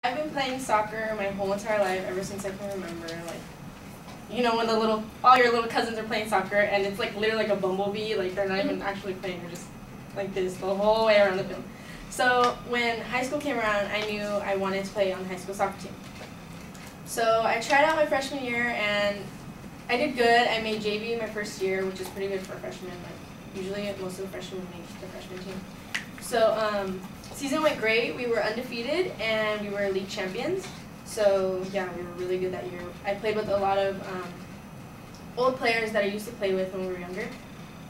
I've been playing soccer my whole entire life, ever since I can remember. Like, you know, when all your little cousins are playing soccer, and it's like literally like a bumblebee. Like they're not even actually playing; they're just like this the whole way around the field. So when high school came around, I knew I wanted to play on the high school soccer team. So I tried out my freshman year, and I did good. I made JV my first year, which is pretty good for a freshman. Like usually, most of the freshmen make the freshman team. So season went great. We were undefeated, and we were league champions. So yeah, we were really good that year. I played with a lot of old players that I used to play with when we were younger.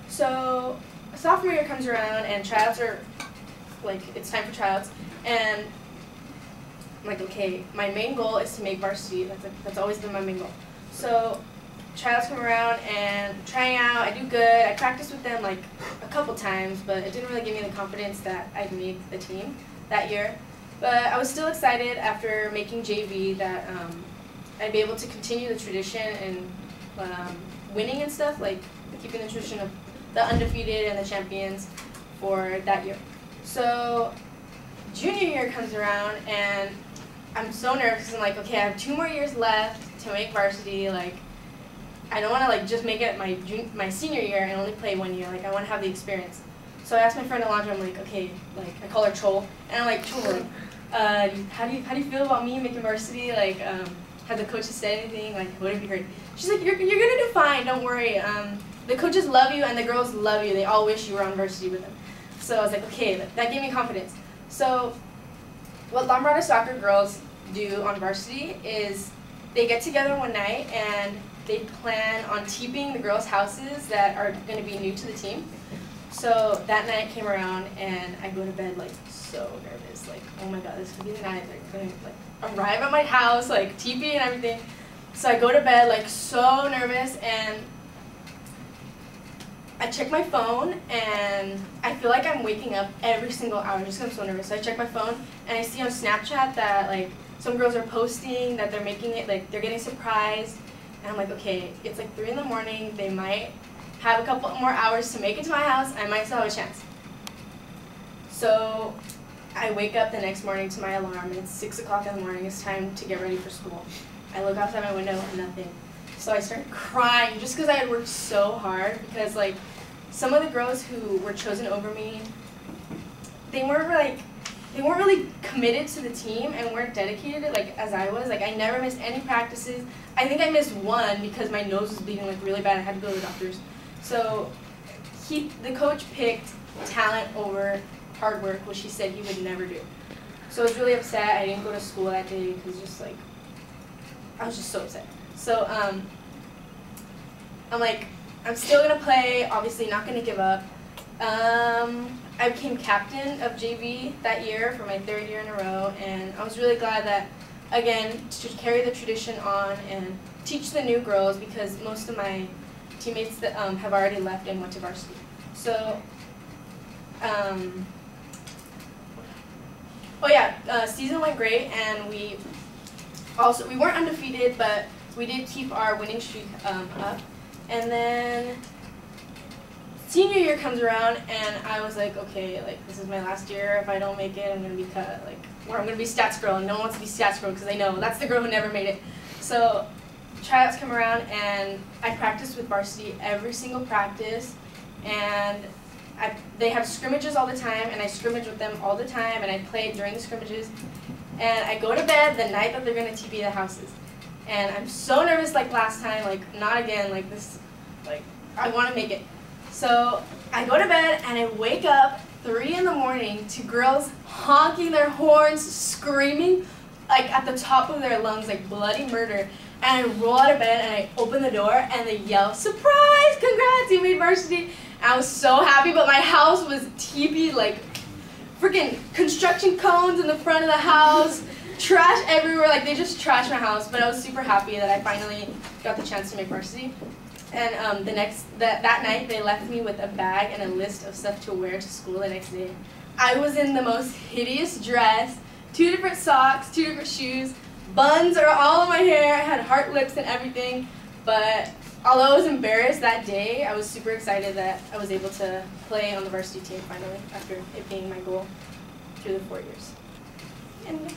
So sophomore year comes around, and tryouts are like, it's time for tryouts, and I'm like, okay, my main goal is to make varsity. That's always been my main goal. So tryouts come around, and trying out, I do good. I practiced with them like a couple times, but it didn't really give me the confidence that I'd make the team that year. But I was still excited after making JV that I'd be able to continue the tradition and winning and stuff, like keeping the tradition of the undefeated and the champions for that year. So junior year comes around, and I'm so nervous because I'm like, okay, I have 2 more years left to make varsity. Like, I don't want to like just make it my senior year and only play 1 year. Like, I want to have the experience. So I asked my friend Alondra, I'm like, okay, like I call her Chol, and I'm like, Chol, how do you feel about me making varsity? Like, have the coaches said anything? Like, what have you heard? She's like, you're gonna do fine. Don't worry. The coaches love you, and the girls love you. They all wish you were on varsity with them. So I was like, okay, that gave me confidence. So what La Mirada soccer girls do on varsity is they get together one night and they plan on TPing the girls' houses that are going to be new to the team. So that night came around, and I go to bed like so nervous, like, oh my god, this could be the night they're going to like arrive at my house, like TP and everything. So I go to bed like so nervous, and I check my phone, and I feel like I'm waking up every single hour just because I'm so nervous. So I check my phone, and I see on Snapchat that like some girls are posting that they're making it, like they're getting surprised, and I'm like, okay, it's like 3 in the morning. They might have a couple more hours to make it to my house. I might still have a chance. So I wake up the next morning to my alarm, and it's 6 o'clock in the morning. It's time to get ready for school. I look outside my window, nothing. So I started crying just because I had worked so hard, because like some of the girls who were chosen over me, they weren't really committed to the team and weren't dedicated like as I was. Like, I never missed any practices. I think I missed one because my nose was bleeding like really bad. I had to go to the doctors. So the coach picked talent over hard work, which he said he would never do. So I was really upset. I didn't go to school that day because just like I was just so upset. So I'm like, I'm still gonna play, obviously not gonna give up. I became captain of JV that year for my 3rd year in a row, and I was really glad that, again, to carry the tradition on and teach the new girls, because most of my teammates that have already left and went to varsity. So, season went great, and we weren't undefeated, but we did keep our winning streak up. And then senior year comes around, and I was like, okay, like this is my last year. If I don't make it, I'm gonna be cut, like, or I'm gonna be stats girl, and no one wants to be stats girl because they know that's the girl who never made it. So tryouts come around, and I practiced with varsity every single practice, and they have scrimmages all the time, and I scrimmage with them all the time, and I played during the scrimmages. And I go to bed the night that they're gonna TP the houses. And I'm so nervous like last time, like not again, like this, like I want to make it. So I go to bed, and I wake up 3 in the morning to girls honking their horns, screaming like at the top of their lungs, like bloody murder. And I roll out of bed, and I open the door, and they yell, "Surprise! Congrats, you made varsity!" And I was so happy, but my house was teepeed, like freaking construction cones in the front of the house. Trash everywhere, like they just trashed my house, but I was super happy that I finally got the chance to make varsity. And that night they left me with a bag and a list of stuff to wear to school the next day. I was in the most hideous dress, 2 different socks, 2 different shoes, buns are all in my hair, I had heart lips and everything, but although I was embarrassed that day, I was super excited that I was able to play on the varsity team finally after it being my goal through the 4 years. And